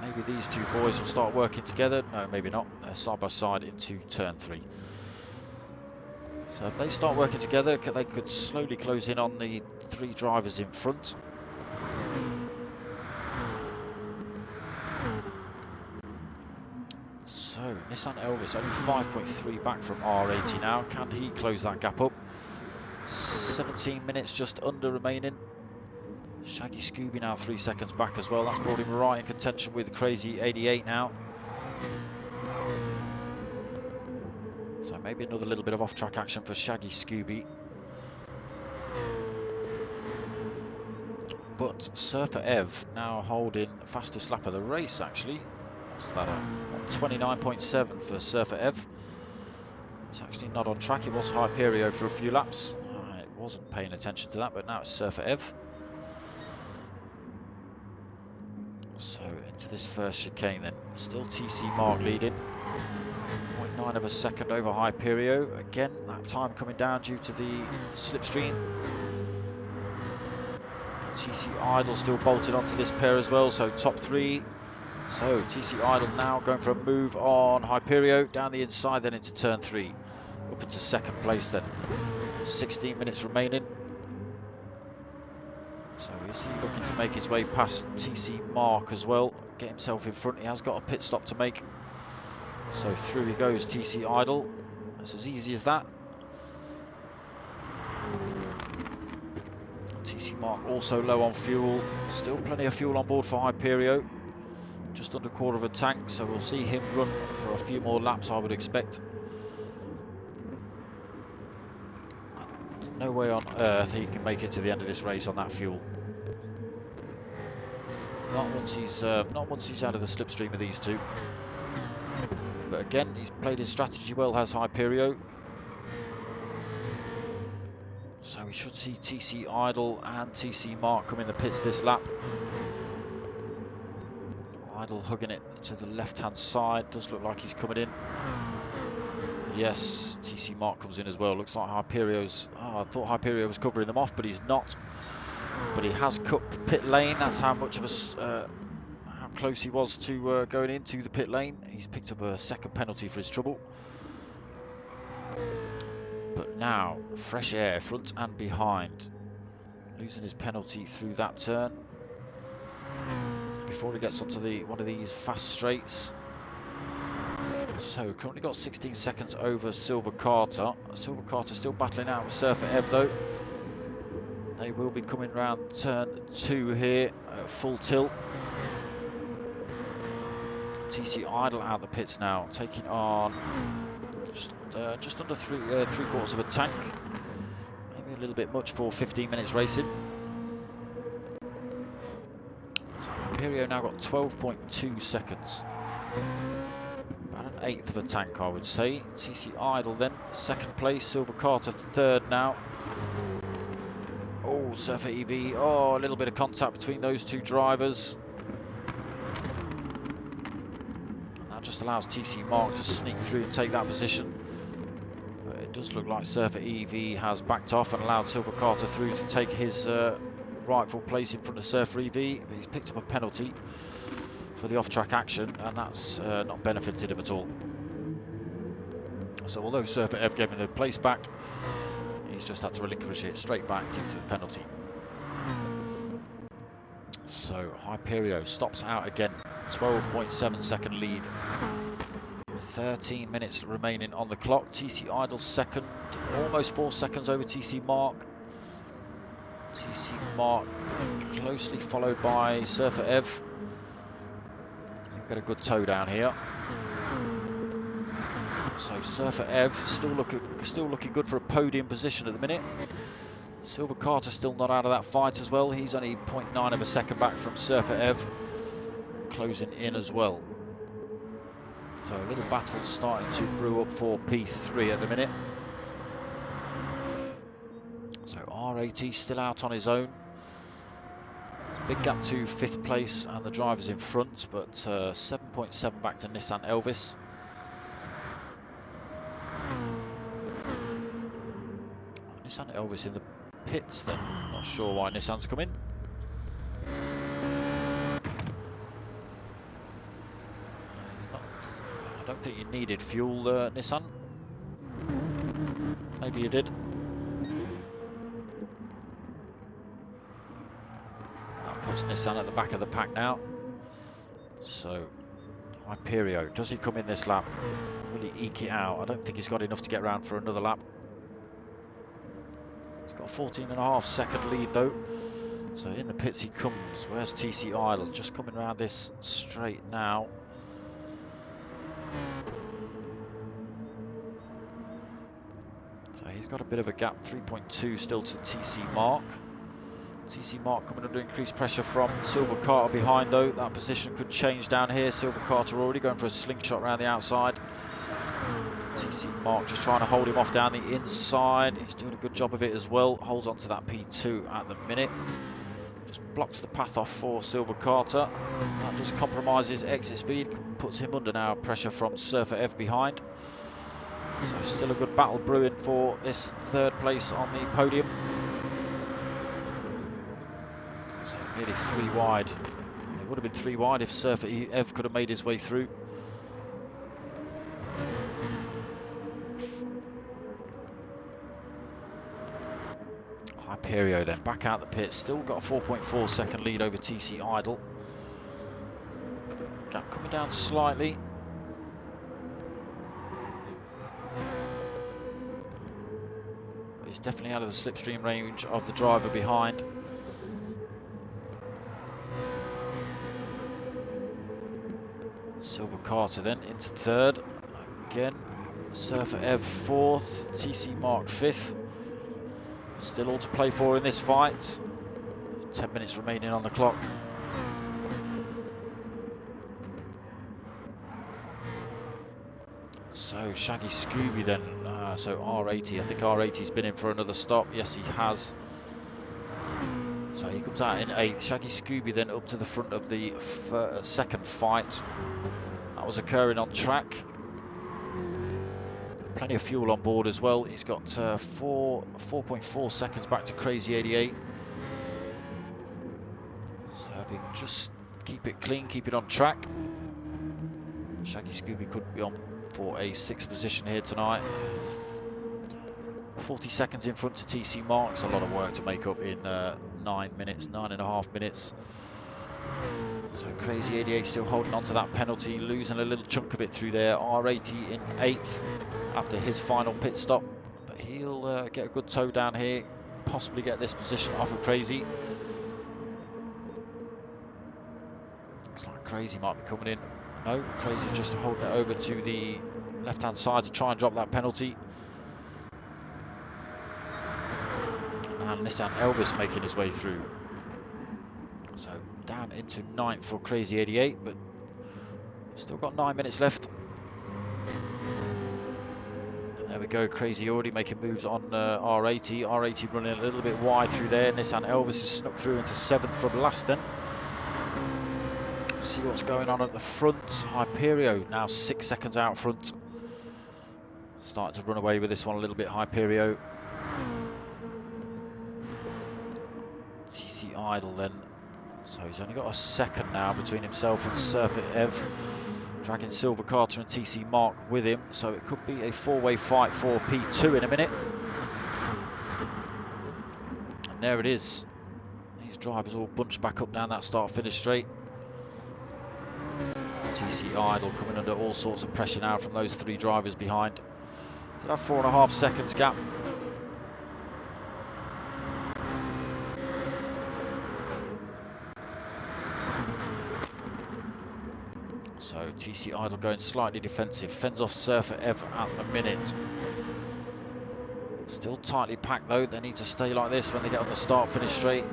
[SPEAKER 1] Maybe these two boys will start working together. No, maybe not. They're side by side into turn 3. So if they start working together, they could slowly close in on the 3 drivers in front. So Nissan Elvis only 5.3 back from R80 now. Can he close that gap up? 17 minutes just under remaining. Shaggy Scooby now 3 seconds back as well. That's brought him right in contention with Crazy 88 now. So maybe another little bit of off-track action for Shaggy Scooby. But Surfer Ev now holding fastest lap of the race actually. What's that at? 29.7 for Surfer Ev. It's actually not on track. It was Hyperio for a few laps. I wasn't paying attention to that, but now it's Surfer Ev. So into this first chicane then. Still TC Mark leading. 0.9 of a second over Hyperio. Again, that time coming down due to the slipstream. TC Idle still bolted onto this pair as well, so top 3. So TC Idle now going for a move on Hyperio, down the inside then into turn 3. Up into second place then. 16 minutes remaining. So is he looking to make his way past TC Mark as well? Get himself in front. He has got a pit stop to make. So through he goes, TC Idle. That's as easy as that. TC Mark also low on fuel. Still plenty of fuel on board for Hyperio. Just under a quarter of a tank, so we'll see him run for a few more laps, I would expect. No way on earth he can make it to the end of this race on that fuel. Not once he's out of the slipstream of these two. But again, he's played his strategy well, has Hyperio. So we should see TC Idle and TC Mark come in the pits this lap. Idle hugging it to the left-hand side. Does look like he's coming in. Yes, TC Mark comes in as well. Looks like Hyperio's... Oh, I thought Hyperio was covering them off, but he's not. But he has cut pit lane. That's how much of a... how close he was to going into the pit lane. He's picked up a second penalty for his trouble. But now, fresh air, front and behind. Losing his penalty through that turn. Before he gets onto one of these fast straights. So, currently got 16 seconds over Silver Carter. Silver Carter still battling out with Surfer Ev though. They will be coming round turn 2 here at full tilt. TC Idle out the pits now, taking on just under three quarters of a tank. Maybe a little bit much for 15 minutes racing. So Imperio now got 12.2 seconds. About an eighth of a tank, I would say. TC Idle then, second place. Silver Carter third now. Oh, Surfer EV. Oh, a little bit of contact between those two drivers. And that just allows TC Mark to sneak through and take that position. But it does look like Surfer EV has backed off and allowed Silver Carter through to take his rightful place in front of Surfer EV. But he's picked up a penalty for the off-track action, and that's not benefited him at all. So although Surfer Ev gave him the place back, he's just had to relinquish it straight back due to the penalty. So Hyperio stops out again, 12.7 second lead. 13 minutes remaining on the clock. TC Idle second, almost 4 seconds over TC Mark. TC Mark closely followed by Surfer Ev. Got a good toe down here. So Surfer Ev still looking good for a podium position at the minute. Silver Carter still not out of that fight as well. He's only 0.9 of a second back from Surfer Ev, closing in as well. So a little battle starting to brew up for P3 at the minute. So R80 still out on his own. Big gap to 5th place and the drivers in front, but 7.7 back to Nissan Elvis. Nissan Elvis in the pits then. Not sure why Nissan's come in. I don't think you needed fuel, Nissan. Maybe you did. That puts Nissan at the back of the pack now. So, Hyperio, does he come in this lap? Will he eke it out? I don't think he's got enough to get round for another lap. He's got a 14.5-second lead though. So in the pits he comes. Where's TC Idle? Just coming around this straight now. So he's got a bit of a gap, 3.2 still to TC Mark. TC Mark coming under increased pressure from Silver Carter behind though. That position could change down here. Silver Carter already going for a slingshot around the outside. TC Mark just trying to hold him off down the inside. He's doing a good job of it as well. Holds on to that P2 at the minute. Just blocks the path off for Silver Carter. That just compromises exit speed. Puts him under now pressure from Surfer Ev behind. So still a good battle brewing for this third place on the podium. So nearly 3 wide. It would have been 3 wide if Surfer Ev could have made his way through. Hyperio then back out the pit, still got a 4.4 second lead over TC Idle. Gap coming down slightly. But he's definitely out of the slipstream range of the driver behind. Silver Carter then into third. Again, Surfer Ev fourth, TC Mark fifth. Still all to play for in this fight. 10 minutes remaining on the clock. So Shaggy Scooby then, so R80, I think R80's been in for another stop. Yes, he has. So he comes out in 8th. Shaggy Scooby then up to the front of the second fight. That was occurring on track. Plenty of fuel on board as well. He's got 4.4 seconds back to Crazy 88. So if he can just keep it clean, keep it on track. Shaggy Scooby could be on for a 6th position here tonight. 40 seconds in front to TC Mark. It's a lot of work to make up in 9 minutes, 9.5 minutes. So Crazy 88 still holding on to that penalty, losing a little chunk of it through there. R80 in 8th after his final pit stop. But he'll get a good tow down here, possibly get this position off of Crazy. Looks like Crazy might be coming in. No, Crazy just holding it over to the left-hand side to try and drop that penalty. And Nissan Elvis making his way through. So down into 9th for Crazy 88, but still got 9 minutes left. And there we go, Crazy already making moves on R80. R80 running a little bit wide through there. Nissan Elvis has snuck through into 7th from last then. See what's going on at the front. Hyperio now 6 seconds out front. Starting to run away with this one a little bit, Hyperio. TC Idle then. So he's only got a second now between himself and Surfer Ev. Dragging Silver Carter and TC Mark with him. So it could be a 4-way fight for P2 in a minute. And there it is. These drivers all bunched back up down that start-finish straight. TC Idle coming under all sorts of pressure now from those 3 drivers behind. Did have 4.5 seconds gap. So TC Idle going slightly defensive, fends off Surfer Ev at the minute. Still tightly packed though, they need to stay like this when they get on the start-finish straight.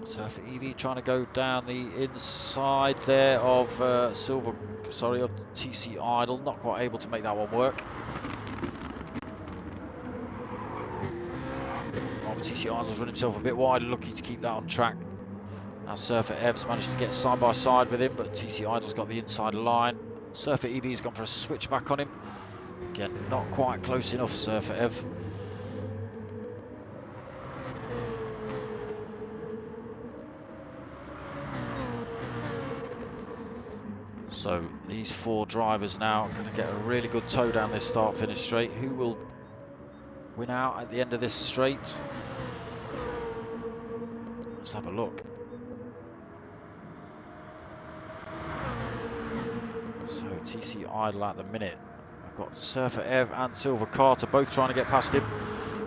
[SPEAKER 1] Surfer EV trying to go down the inside there of of TC Idle, not quite able to make that one work. Oh, TC Idle's run himself a bit wide, looking to keep that on track. Now Surfer Ev's managed to get side by side with him, but TC Idle's got the inside line. Surfer EV's gone for a switch back on him. Again, not quite close enough, Surfer Ev. So these four drivers now are going to get a really good tow down this start-finish straight. Who will win out at the end of this straight? Let's have a look. So TC Idle at the minute. I've got Surfer Ev and Silver Carter both trying to get past him.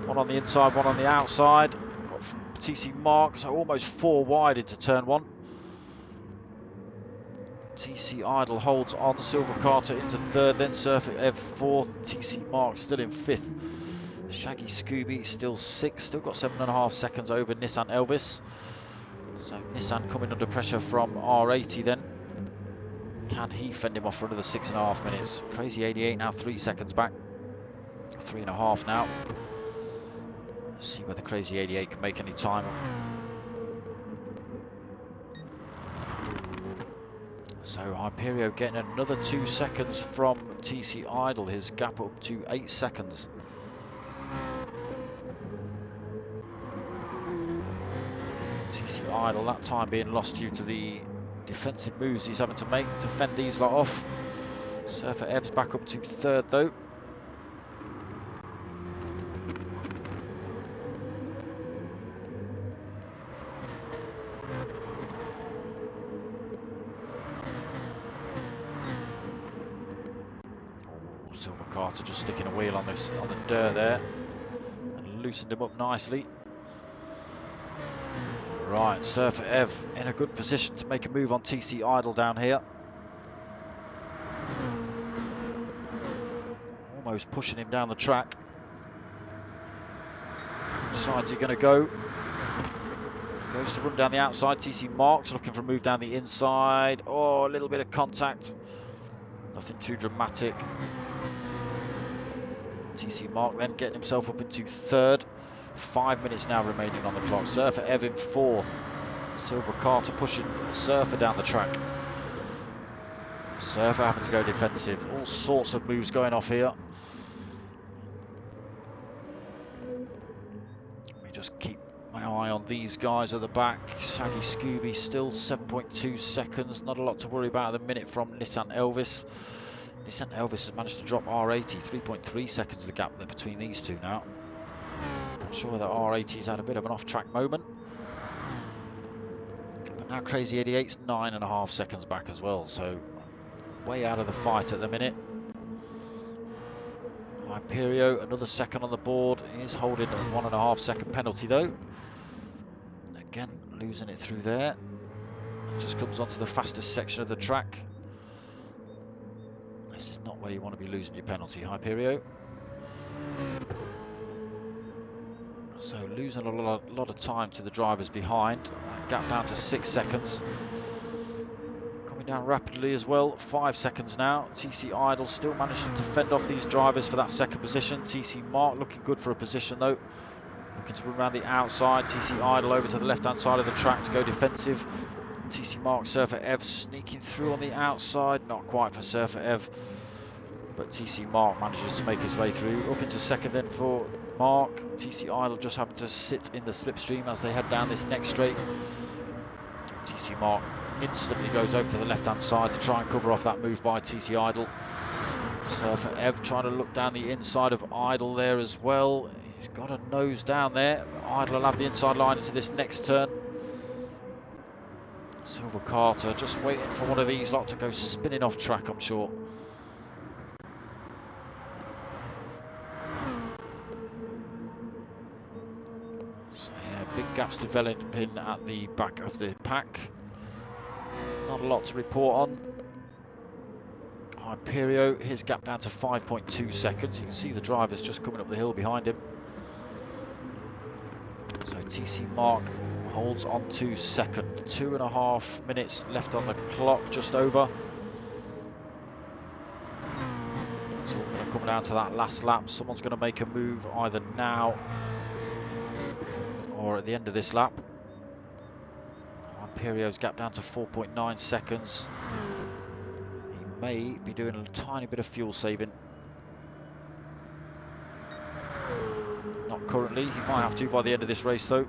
[SPEAKER 1] One on the inside, one on the outside. Got TC Mark, so almost four wide into turn one. TC Idle holds on, Silver Carter into third, then Surfer Ev fourth, TC Mark still in fifth. Shaggy Scooby still sixth, still got 7.5 seconds over Nissan Elvis. So Nissan coming under pressure from R80 then. Can he fend him off for another 6.5 minutes? Crazy 88 now 3 seconds back. 3.5 now. Let's see whether Crazy 88 can make any time. So Hyperio getting another 2 seconds from TC Idle, his gap up to 8 seconds. TC Idle that time being lost due to the defensive moves he's having to make to fend these lot off. Surfer Ev's back up to third though. Silver Carter just sticking a wheel on the dirt there and loosened him up nicely. Right, Surfer Ev in a good position to make a move on TC Idle down here. Almost pushing him down the track. Which side's he going to go? Goes to run down the outside. TC Mark's looking for a move down the inside. Oh, a little bit of contact. Nothing too dramatic. TC Mark then getting himself up into third. 5 minutes now remaining on the clock. Surfer Ev in fourth. Silver Carter pushing Surfer down the track. Surfer having to go defensive. All sorts of moves going off here. Let me just keep my eye on these guys at the back. Shaggy Scooby still 7.2 seconds. Not a lot to worry about at the minute from Nissan Elvis. Nissan Elvis has managed to drop R80. 3.3 seconds the gap there between these two now. Not sure whether R80's had a bit of an off-track moment. But now Crazy 88's 9.5 seconds back as well. So way out of the fight at the minute. Hyperio, another second on the board. He is holding a 1.5 second penalty though. Again, losing it through there. It just comes onto the fastest section of the track. This is not where you want to be losing your penalty, Hyperio. So losing a lot of time to the drivers behind. Gap down to 6 seconds. Coming down rapidly as well. 5 seconds now. TC Idle still managing to fend off these drivers for that second position. TC Mark looking good for a position though. Looking to run around the outside. TC Idle over to the left hand side of the track to go defensive. TC Mark, Surfer Ev sneaking through on the outside. Not quite for Surfer Ev. But TC Mark manages to make his way through. Up into second then for Mark. TC Idle just having to sit in the slipstream as they head down this next straight. TC Mark instantly goes over to the left hand side to try and cover off that move by TC Idle. Surfer Ev trying to look down the inside of Idle there as well. He's got a nose down there. Idle will have the inside line into this next turn. Silver Carter just waiting for one of these lot to go spinning off track, I'm sure. So yeah, big gaps developing at the back of the pack. Not a lot to report on. Hyperio, his gap down to 5.2 seconds. You can see the drivers just coming up the hill behind him. So TC Mark holds on to second. 2.5 minutes left on the clock, just over. It's all going to come down to that last lap. Someone's going to make a move either now or at the end of this lap. Imperio's gap down to 4.9 seconds. He may be doing a tiny bit of fuel saving. Not currently. He might have to by the end of this race though.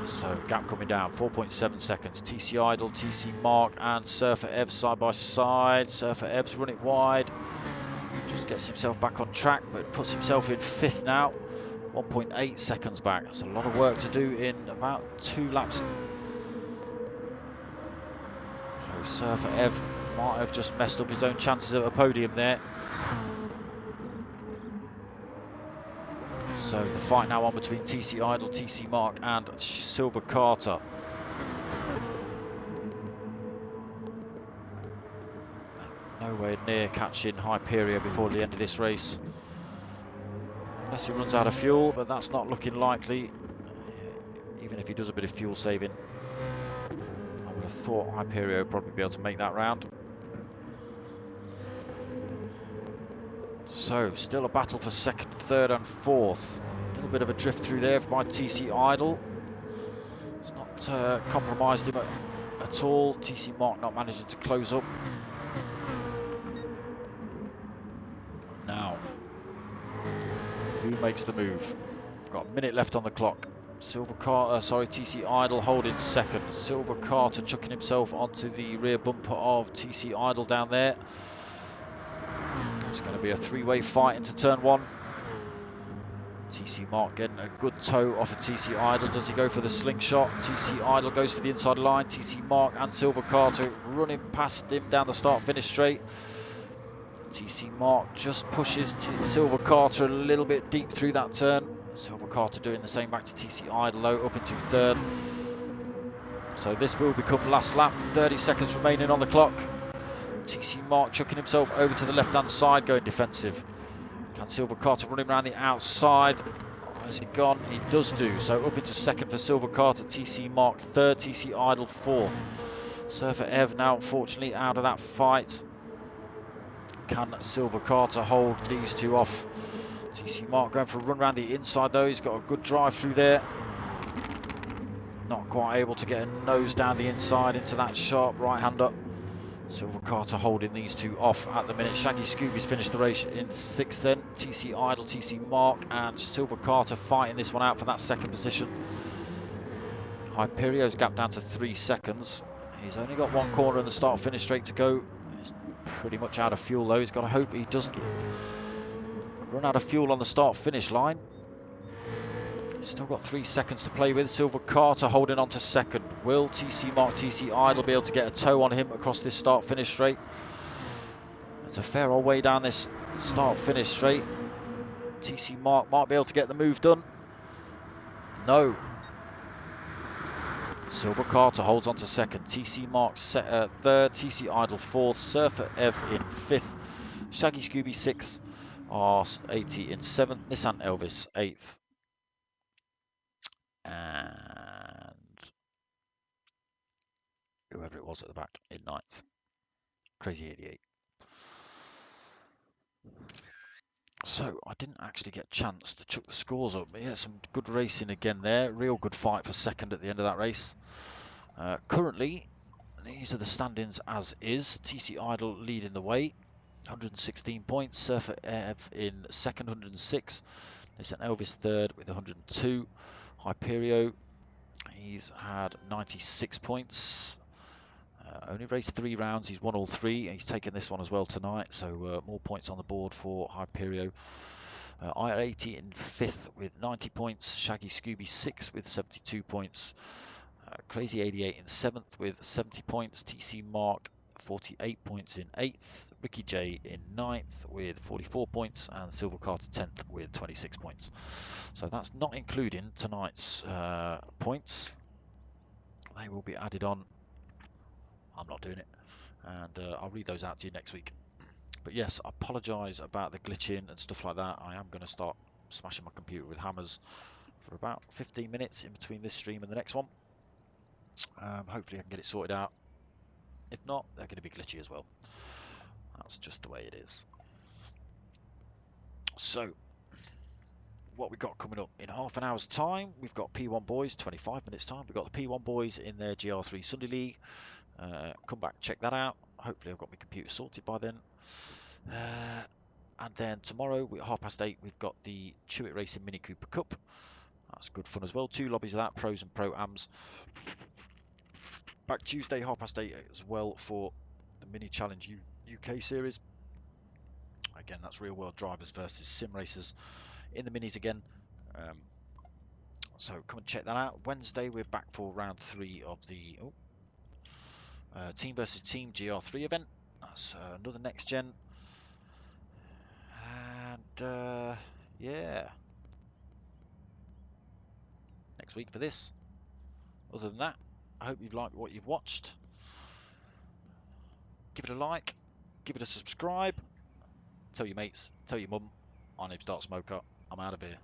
[SPEAKER 1] So gap coming down, 4.7 seconds. TC Idle, TC Mark and Surfer Ev side by side. Surfer Ev's run it wide, just gets himself back on track, but puts himself in 5th now, 1.8 seconds back. That's a lot of work to do in about 2 laps. So Surfer Ev might have just messed up his own chances of a podium there. So the fight now on between TC Idle, TC Mark and Silver Carter. Nowhere near catching Hyperia before the end of this race. Unless he runs out of fuel, but that's not looking likely. Even if he does a bit of fuel saving, I would have thought Hyperia would probably be able to make that round. So, still a battle for 2nd, 3rd and 4th. A little bit of a drift through there by TC Idle. It's not compromised him at all. TC Mark not managing to close up. Now, who makes the move? We've got a minute left on the clock. TC Idle holding 2nd. Silver Carter chucking himself onto the rear bumper of TC Idle down there. It's going to be a 3-way fight into turn 1. TC Mark getting a good toe off of TC Idle. Does he go for the slingshot? TC Idle goes for the inside line. TC Mark and Silver Carter running past him down the start-finish straight. TC Mark just pushes Silver Carter a little bit deep through that turn. Silver Carter doing the same back to TC Idle, though, up into 3rd. So this will become last lap. 30 seconds remaining on the clock. TC Mark chucking himself over to the left-hand side, going defensive. Can Silver Carter run him around the outside? Oh, has he gone? He does do. So up into 2nd for Silver Carter. TC Mark 3rd. TC Idle 4th. Surfer Ev now, unfortunately, out of that fight. Can Silver Carter hold these two off? TC Mark going for a run around the inside, though. He's got a good drive through there. Not quite able to get a nose down the inside into that sharp right-hander. Silver Carter holding these two off at the minute. Shaggy Scooby's finished the race in 6th then. TC Idle, TC Mark and Silver Carter fighting this one out for that 2nd position. Hyperio's gap down to 3 seconds. He's only got 1 corner in the start-finish straight to go. He's pretty much out of fuel, though. He's got to hope he doesn't run out of fuel on the start-finish line. Still got 3 seconds to play with. Silver Carter holding on to 2nd. Will TC Mark, TC Idle be able to get a toe on him across this start-finish straight? It's a fair old way down this start-finish straight. TC Mark might be able to get the move done. No. Silver Carter holds on to 2nd. TC Mark 3rd. TC Idle 4th. Surfer Ev in 5th. Shaggy Scooby 6th. R80 in 7th. Nissan Elvis 8th. And whoever it was at the back in 9th. Crazy 88. So I didn't actually get a chance to chuck the scores up, but yeah, some good racing again there. Real good fight for 2nd at the end of that race. Currently, these are the standings as is. TC Idle leading the way, 116 points. Surfer Ev in 2nd, 106. Nissan Elvis 3rd with 102. Hyperio, he's had 96 points. Only raced 3 rounds, he's won all 3, and he's taken this one as well tonight, so more points on the board for Hyperio. I80 in 5th with 90 points, Shaggy Scooby 6th with 72 points, Crazy 88 in 7th with 70 points, TC Mark 48 points in 8th, Ricky J in 9th with 44 points, and Silver Carter 10th with 26 points. So that's not including tonight's points. They will be added on. I'm not doing it, and I'll read those out to you next week. But yes, I apologise about the glitching and stuff like that. I am going to start smashing my computer with hammers for about 15 minutes in between this stream and the next one. Hopefully I can get it sorted out. If not, they're going to be glitchy as well. That's just the way it is. So, what we've got coming up in half an hour's time, we've got P1 Boys, 25 minutes time. We've got the P1 Boys in their GR3 Sunday League. Come back, check that out. Hopefully I've got my computer sorted by then. And then tomorrow at 8:30 we've got the Chewit Racing Mini Cooper Cup. That's good fun as well. 2 lobbies of that, pros and pro-ams. Back Tuesday, 8:30 as well for the Mini Challenge UK series. Again, that's real world drivers versus sim racers in the minis again. So come and check that out. Wednesday, we're back for round 3 of the team versus team GR3 event. That's another next gen. And yeah, next week for this. Other than that, I hope you've liked what you've watched. Give it a like, give it a subscribe, tell your mates, tell your mum. My name's Dark Smoker. I'm out of here.